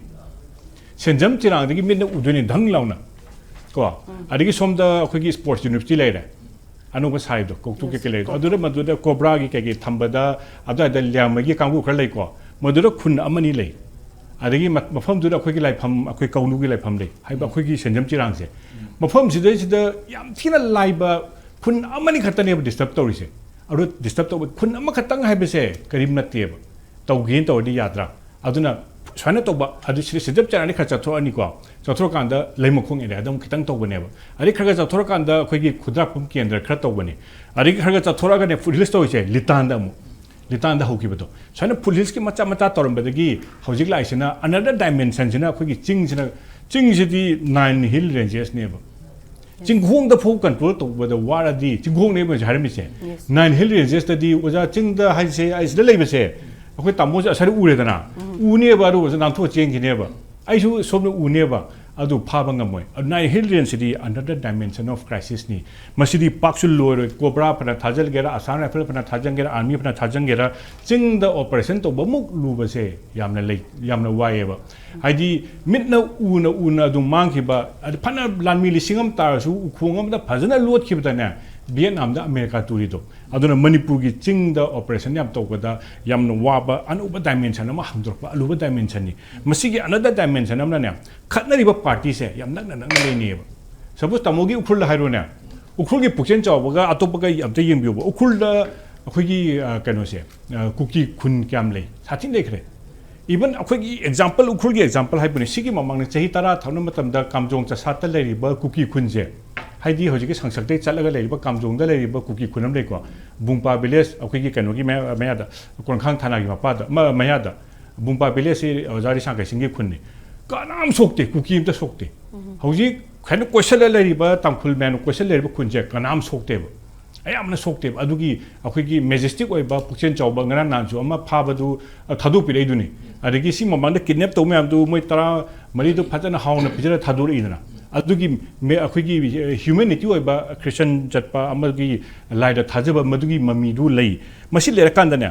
senjam tirang dagi min na uduni dang launa ko adigi somda akhoi gi sports university lai ra ꯑꯅꯧꯕ ꯁꯥꯏꯗꯣ ꯀꯧꯇꯨ ꯀꯩꯀꯩ ꯂꯩꯗꯣ ꯑꯗꯨꯗ ꯃꯗꯨꯗ ꯀꯣꯕ꯭ꯔꯥꯒꯤ ꯀꯩꯀꯩ ꯊꯝꯕꯗ ꯑꯗꯨꯋꯥꯏꯗ ꯂꯤꯌꯥꯝꯕꯒꯤ ꯀꯥꯡꯕꯨ ꯈꯔ ꯂꯩꯀꯣ ꯃꯗꯨꯗ ꯈꯨꯟ ꯑꯃꯅꯤ ꯂꯩ ꯑꯗꯒꯤ ꯃꯐꯝꯗꯨꯗ ꯑꯩꯈꯣꯏꯒꯤ ꯂꯥꯏꯐꯝ ꯑꯩꯈꯣꯏ ꯀꯧꯅꯨꯒꯤ ꯂꯥꯏꯐꯝ ꯂꯩ ꯍꯥꯏꯕ ꯑꯩꯈꯣꯏꯒꯤ ꯁꯦꯟꯖꯝ ꯆꯤꯔꯥꯡꯁꯦ ꯃꯐꯝꯁꯤꯗꯩꯁꯤꯗ ꯌꯥꯝ ꯊꯤꯅ ꯂꯥꯏꯕ ꯈꯨꯟ ꯑꯃꯅꯤ ꯈꯛꯇꯅꯦꯕ ꯗꯤꯁꯇꯔꯕ ꯇꯧꯔꯤꯁꯦ ꯑꯗꯨ ꯗꯤꯁꯇꯔꯕ ꯇꯧꯕ ꯈꯨꯟ ꯑꯃꯈꯛꯇꯪ ꯍꯥꯏꯕꯁꯦ ꯀꯔꯤꯝ ꯅꯠꯇꯦꯕ ꯇꯧꯒꯦꯅ ꯇꯧꯔꯗꯤ ꯌꯥꯗ꯭ꯔꯥ ꯑꯗꯨꯅ ꯁꯨꯃꯥꯏꯅ ꯇꯧꯕ ꯑꯗꯨ ꯁꯦꯟꯖꯝ ꯆꯤꯔꯥꯡꯗꯤ ꯈꯔ ꯆꯠꯊꯣꯛꯑꯅꯤꯀꯣ ꯆꯠꯊꯣꯛꯑꯀꯥꯟꯗ ꯂꯩꯃꯈꯣꯡ ꯑꯦꯔꯤꯌꯥꯗ ꯑꯃꯨꯛ ꯈꯤꯇꯪ ꯇꯧꯕꯅꯦꯕ ꯑꯗꯩ ꯈꯔ ꯆꯠꯊꯣꯛꯑꯀꯥꯟꯗ ꯑꯩꯈꯣꯏꯒꯤ ꯈꯨꯗ꯭ꯔꯥꯛꯐꯝ ꯀꯦꯟꯗ꯭ꯔ ꯈꯔ ꯇꯧꯕꯅꯤ ꯑꯗꯒꯤ ꯈꯔ ꯆꯠꯊꯣꯛꯑꯒꯅꯦ ꯐꯨꯠ ꯍꯤꯜꯁ ꯇꯧꯔꯤꯁꯦ ꯂꯤꯇꯥꯟꯗ ꯑꯃꯨꯛ ꯂꯤꯇꯥꯟꯗ ꯍꯧꯈꯤꯕꯗꯣ ꯁꯨꯃꯥꯏꯅ ꯐꯨꯠ ꯍꯤꯜꯁꯀꯤ ꯃꯆꯥ ꯃꯆꯥ ꯇꯧꯔꯝꯕꯗꯒꯤ ꯍꯧꯖꯤꯛ ꯂꯥꯛꯏꯁꯤꯅ ꯑꯅꯗꯔ ꯗꯥꯏꯃꯦꯟꯁꯟꯁꯤꯅ ꯑꯩꯈꯣꯏꯒꯤ ꯆꯤꯡꯁꯤꯗꯤ 9 ꯍꯤꯜ ꯔꯦꯟꯖꯦꯁꯅꯦꯕ ꯆꯤꯡꯈꯣꯡꯗ ꯐꯥꯎ ꯀꯟꯇ꯭ꯔꯣꯜ ꯇꯧꯕꯗ ꯋꯥꯔꯗꯤ ꯆꯤꯡꯈꯣꯡꯅꯦꯕ ꯍꯥꯏꯔꯝꯃꯤꯁꯦ 9 ꯍꯤꯜ ꯔꯦꯟꯖꯦꯁꯇꯗꯤ ꯑꯣꯖꯥ ꯆꯤꯡꯗ ꯍꯥꯏꯁꯦ ꯑꯩꯁꯤꯗ ꯂꯩꯕꯁꯦ ꯑꯩꯈꯣꯏ ꯇꯥꯃꯣꯁꯦ ꯑꯁꯥꯏꯗ ꯎꯔꯦꯗꯅ ꯎꯅꯦꯕ ꯑꯗꯨ ꯑꯣꯖꯥ ꯅꯥꯟꯊꯣꯛꯑ ꯆꯦꯟꯈꯤꯅꯦꯕ ꯑꯩꯁꯨ ꯁꯣꯝꯗ ꯎꯅꯦꯕ ꯑꯗꯨ ꯐꯥꯕ ꯉꯝꯃꯣꯏ 9 ꯍꯤꯜ ꯔꯦꯟꯖꯁꯤꯗꯤ ꯑꯅꯗꯔ ꯗꯥꯏꯃꯦꯟꯁꯟ ꯑꯣꯐ ꯀ꯭ꯔꯥꯏꯁꯤꯁꯅꯤ ꯃꯁꯤꯗꯤ ꯄꯥꯛꯁꯨ ꯂꯣꯏꯔꯣꯏ ꯀꯣꯕ꯭ꯔꯥ ꯐꯅ ꯊꯥꯖꯤꯟꯒꯦꯔꯥ ꯑꯁꯥꯝ ꯔꯥꯏꯐꯜ ꯐꯅ ꯊꯥꯖꯤꯟꯒꯦꯔꯥ ꯑꯥꯔꯃꯤ ꯐꯅ ꯊꯥꯖꯤꯟꯒꯦꯔꯥ ꯆꯤꯡꯗ ꯑꯣꯄꯔꯦꯁꯟ ꯇꯧꯕꯃꯨꯛ ꯂꯨꯕꯁꯦ ꯌꯥꯝꯅ ꯋꯥꯏꯑꯦꯕ ꯍꯥꯏꯗꯤ ꯃꯤꯠꯅ ꯎꯅ ꯑꯗꯨꯝ ꯃꯥꯡꯈꯤꯕ ꯐꯅ ꯂꯥꯟꯃꯤ 1000 ꯇꯥꯔꯁꯨ ꯎꯈꯣꯡ ꯑꯃꯗ ꯐꯖꯅ ꯂꯣꯠꯈꯤꯕꯗꯅꯦ ꯚꯤꯌꯦꯠꯅꯥꯝꯗ ꯑꯃꯦꯔꯤꯀꯥ ꯇꯨꯔꯤꯗꯣ ꯑꯗꯨꯅ ꯃꯅꯤꯄꯨꯔꯒꯤ ꯆꯤꯡꯗ ꯑꯣꯄꯔꯦꯁꯟ ꯌꯥꯝ ꯇꯧꯕꯗ ꯌꯥꯝꯅ ꯋꯥꯕ ꯑꯅꯧꯕ ꯗꯥꯏꯃꯦꯟꯁꯟ ꯑꯃ ꯍꯥꯡꯗꯣꯔꯛꯄ ꯑꯂꯨꯕ ꯗꯥꯏꯃꯦꯟꯁꯟꯅꯤ ꯃꯁꯤꯒꯤ ꯑꯅꯗꯔ ꯗꯥꯏꯃꯦꯟꯁꯟ ꯑꯃꯅꯅꯦ ꯈꯠꯅꯔꯤꯕ ꯄꯥꯔꯇꯤꯁꯦ ꯌꯥꯝ ꯅꯛꯅ ꯂꯩꯅꯦꯕ ꯁꯄꯣꯁ ꯇꯥꯃꯣꯒꯤ ꯎꯈ꯭ꯔꯨꯜꯗ ꯍꯥꯏꯔꯣꯅꯦ ꯎꯈ꯭ꯔꯨꯜꯒꯤ ꯄꯨꯛꯆꯦꯟ ꯆꯥꯎꯕꯒ ꯑꯇꯣꯞꯄꯒ ꯑꯝꯇ ꯌꯦꯡꯕꯤꯌꯨꯕ ꯎꯈ꯭ꯔꯨꯜꯗ ꯑꯩꯈꯣꯏꯒꯤ ꯀꯩꯅꯣꯁꯦ ꯀꯨꯀꯤ ꯈꯨꯟ ꯀꯌꯥꯝ ꯂꯩ ꯁꯥꯊꯤꯅ ꯂꯩꯈ꯭ꯔꯦ इवन अखोगी एग्जांपल उखुर की एग्जांपल है सिगी ममांग चाही तरा थावना मतमदा कामजोंग चसाता लेरिबा कुकी खुनजे हाइदी होजिके संसक्ते चलगा लेरिबा कामजोंगदा लेरिबा कुकी खुनम लेको बुंपा विलेज अखोगी कनोगी मयादा कोनखांग थानागी मपादा मयादा बुंपा विलेज से जारी सांगे सिंगे खुनने कानाम सोक्ते कुकी इमता सोक्ते होजी खैनो क्वेश्चन लेरिबा तामखुल मैन क्वेश्चन लेरिबा खुनजे कानाम सोक्तेबा अयामना सोक्तेबा अदुगी अखोगी मेजेस्टिक ओइबा पुक्चेन चौबा ngana nansu ama phabadu thadu pirei duni adigi si mamanda kidnap to myam du moi tara mari du phajana hauna pijara thadu ri dana adugi me akhigi humanity oiba christian jatpa amagi laida thajaba madugi mami du lei masi lera kandane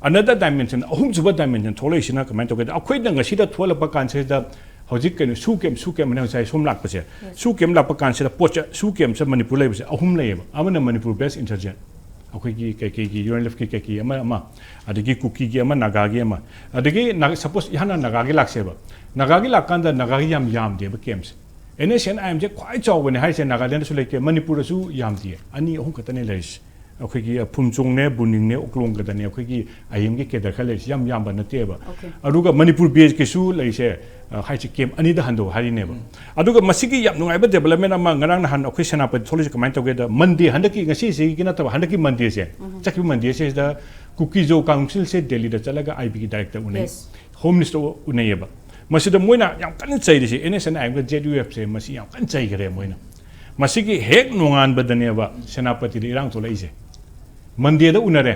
another dimension ahum juba dimension tholai sina comment to get akhoi da ngasi da thola ba kan se da hojik ken sukem na sai som lak pase sukem lak pa kan se da pocha sukem se manipur lei pase ahum lei amana manipur best insurgent अखोगी कई UNF की कई अमा अदगी cookie की अमा नागागी अमा अदगी suppose यहाँ नागागी लाक्सेब नागागी लाकांदा नागागी याम देब Kemps एनएसएन IM जे ख्वाई चावने हाइसे नागालैंड सु लेके मणिपुर सु याम दिए अनि अहुम खतने लेस अखोगी फुमचोंगने बुनिंगने उक्लोंग गदने अखोगी आईएम के केदर खलेस याम बनतेब अदुगा मणिपुर बेज के सु लेसे हाइसे केम अनि द हंदो हारिनेब अदुगा मसिगी याम नुंगाइबा डेवलपमेंट अमा ngरang nahan अखोई सेनापति थोलिस कमाइन तोगेदा मंदे हंदकी ngasi से की नतब हंदकी मंदे से चकी मंदे से द कुकी जो काउंसिल से दिल्ली द चलगा आईबी की डायरेक्टर उने होम मिनिस्टर उनेयबा मसिदा मोइना याम कन चाहिदिसे एनएसएन आईएम जेडयूएफ से मसि याम कन चाहिँ गरे मोइना मसिगी हेक नोंगान बदनेबा सेनापति द इरांग थोलाइसे मंदे द उनरे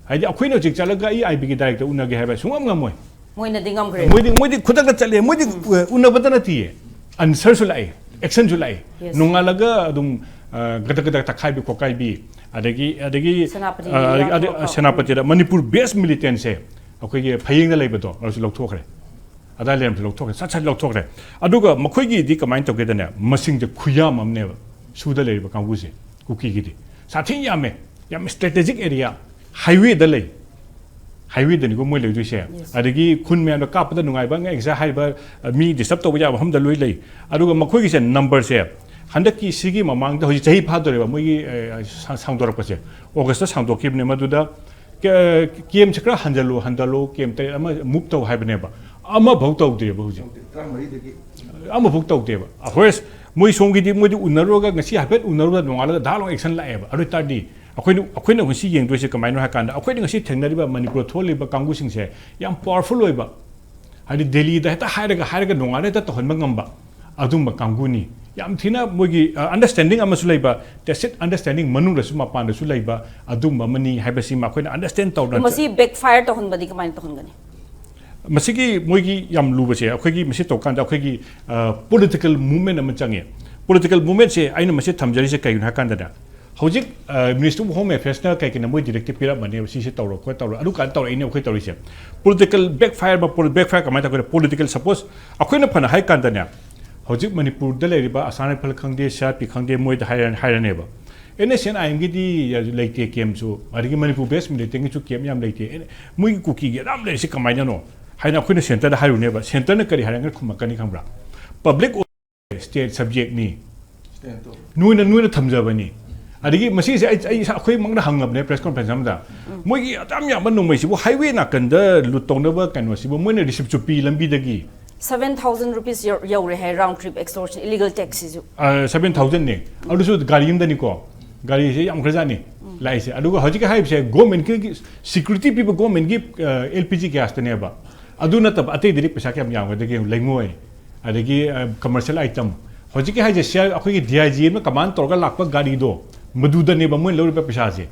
हाइदि अखोइनो जिक चलगा आईबी की डायरेक्टर उनगे हाइबा सुंगम ngमोइ मोइना दिंगम ग्रे मोइदि खुदक चले मोइदि उनबदन थिए आंसर सुलाई एक्शन सुलाई नोंगालगा अदुम गदगद तखाइबि खोकाइबि अदगी सेनापति मणिपुर बेस्ट मिलिटेंट से अखोगी फयिंग लेबदो अरसु लौथोखरे अदा लेम लौथोखरे सच लौथोखरे अदुगा मखोगी दि कमाइन तोगेदने मसिंग जे खुयाम अमनेब सुदा लेबा कांगुसे कुकी गिदि साथिं यामे याम स्ट्रेटेजिक एरिया हाईवे द ले हाईवे दनिगो मोइ लेदुसे अदगी खुन मेन कापदा नुंगाइबा एग्जा हाइबा मी डिस्टर्ब तोबा याबा हमदा लोइ लै अदुगा मखोगी से नंबर से हंदकी सिगी ममांग द होजि चही फादोरेबा मोइगी सांगदोरपसे ऑगस्ट सांगदोकिबने मदुदा केम छक्रा हंदलो केम ते अमा मूव तो हाइबनेबा अमा भौतौ देबा होजि अमा भौतौ देबा होयस मोइ सोंगिदि मोइदि उनरोगा ngasi हाइबेट उनरोगा नोंगाला दालो एक्शन लाएबा अरु तादि अखोइनो ngasi yengdoise kamaino ha kanda अखोइनो ngasi थेंगनरिबा मणिपुर थोलिबा कांगुसिंगसे याम पावरफुल ओइबा हादि दिल्ली दा हेता हायरगा नोंगाले ता तहनबा ngamba अदुम कांगुनी याम थिना मोगी अंडरस्टैंडिंग अमसु लैबा टेसिट अंडरस्टैंडिंग मनुरसु मापानसु लैबा अदुम मनी हाइबसि माखोइना अंडरस्टैंड तौदन मसी बैकफायर तहनबदि कमाइन तहनगनी मसिगी मोगी याम लुबसे अखोगी मसि तोकांदा अखोगी पॉलिटिकल मूवमेंट अम चंगे पॉलिटिकल मूवमेंट से आइना मसि थमजरी से कयुन हाकांदा हौजिक मिनिस्टर ऑफ होम अफेयर्स ना कयकिना मोइ डायरेक्टिव पिरा मने सिसे तौरो को तौरो अदु कान तौरो इने अखोइ तौरिसे पॉलिटिकल बैकफायर कमाइ तकरे पॉलिटिकल सपोज अखोइना फना हाइ कांदाने हौजिक मणिपुर द लेरिबा आसाम राइफल खंगदे सापि खंगदे मोइ द हायरनेबा NSNIM gidi like kem so adigi Manipur base military chu kem yam like mui kuki ge ram le si kamai no haina khuna center da haru ne ba center na kari harang khumakani khambra public state subject ni nuina thamjabani adigi masi se ai akhoi mangna hangab ne press conference amda moi gi atam ya ban nomai sibu highway na kanda lutong ba kanwa sibu moi na receipt chu pi lambi dagi 7,000 rupees yaure hai round trip extortion illegal taxes 7,000 ne adusu gari yimda ni ko gari se yam khajani lai se adugo hoji ka haib se government ki security people government ki LPG gas tane ba aduna tab ate diri pesa kyam yam ga dagi laingoi adagi commercial item hoji ki haije share akhoi ki DIG ma command torga lakpa gari do maduda ne ba moi lor ba pesa se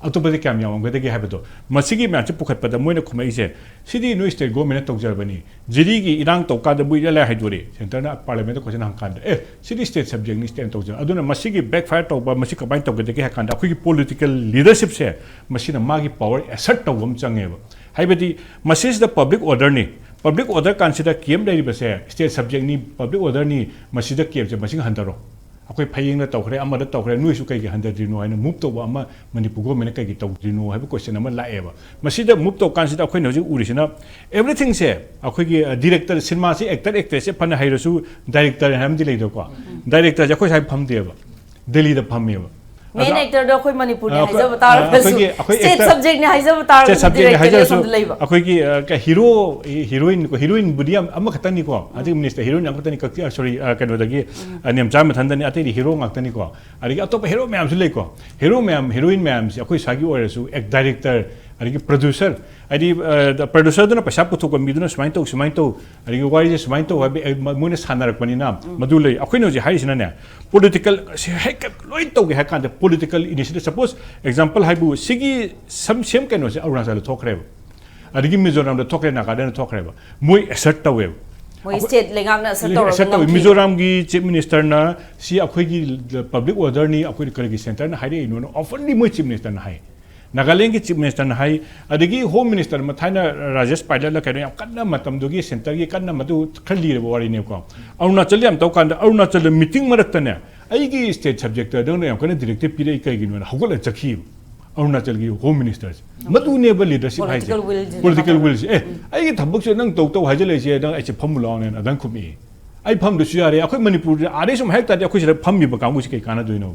atopade kyam yam ga dagi haib do masigi ma chu pukhat pada moi na khumai se sidi no state government tokjar bani jiri gi irang toka da bui la haidore center na parliament ko jana kan sidi state subject ni state tokjar aduna masigi backfire to ba masi kabain tokga dagi hakan da akhoi ki political leadership se masina magi power assert tawam change ba haibati message the public order ni public order consider kiem dai ba se state subject ni public order ni masida kiem se masing handaro akoi phaying na tawkhre amada tawkhre nui su kai gi handadrino aina move to ama Manipur government kai gi tawdrino haiba question ama la eba masida move to consider akoi noji urisina everything se akoi gi director cinema se actor actress se phana hairasu director hamdi leido ko director akoi sai phamdeba delhi da phammeba main actor do khoi Manipur ni haija batar state subject ni haija batar state subject ni haija so akoi ki ka hero heroine budiam amma khatani ko adi minister heroine am khatani ka sorry kano dagi nem jam thandani atei hero ngaktani ko ari atop hero myam su lei ko hero myam heroine myam si akoi sagi oresu ek director ari producer adi the producer dona pasa puthok ko miduna sumain to ari wari sumain to moine sanarak pani na madulei akoi no ji haisina ne political hek loi to ge hakan political initiative suppose example haibu sigi sem kano se arunachal thokre adigi Mizoram da thokre na ka den thokre ba moi assert tawe moi state lengam na assert tawe Mizoram gi chief minister na si akhoi gi public order ni akhoi gi center na haire no often moi chief minister na hai Nagaland ki chief minister na hai adigi home minister ma thaina Rajesh Paidar la kano yam kanna matam dogi center gi kanna matu khali re wari ne ko arunachal yam to kan arunachal meeting marakta ne aigi state subject da no yam kana directive pire kai gi no hogol chakhi arunachal gi home ministers matu ne ba leadership hai political will aigi thabak se nang to hajale se nang ai pham law ne adang khumi ai pham du suyare akhoi Manipur are sum hek ta akhoi se pham mi ba kamu se kai kana doino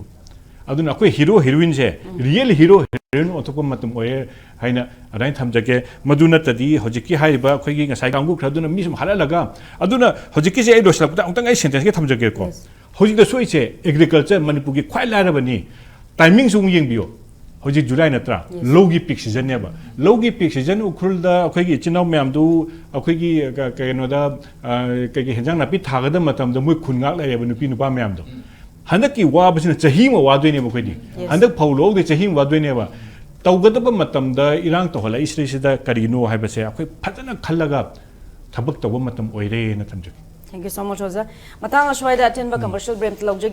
aduna akhoi hero heroine se real hero heroine otoko matum oye haina adain thamjake maduna tadi hojiki haiba akhoi gi ngasai kangu khraduna mi sum halalaga aduna hojiki se ai doslak ta ongtang ai sentence ke thamjake ko hojik da soi se agriculture Manipur gi khwai la rabani timing sung yeng biyo hojik July natra logi peak season ne ba logi peak season ukhul da akhoi gi chinau myam du akhoi gi keno da kai gi henjang na pi thaga da matam da moi khungak la re ba nupi nupa myam do handak ki wa basina chahi ma wa doine ma khodi handak phaulo de chahi wa doine ba tawgadaba matam da irang to hala isri sida karino hai ba se akhoi phajana khallaga thabak tawba matam oire na thamjaki thank you so much Oza matang ashwai da attend ba commercial break lawjage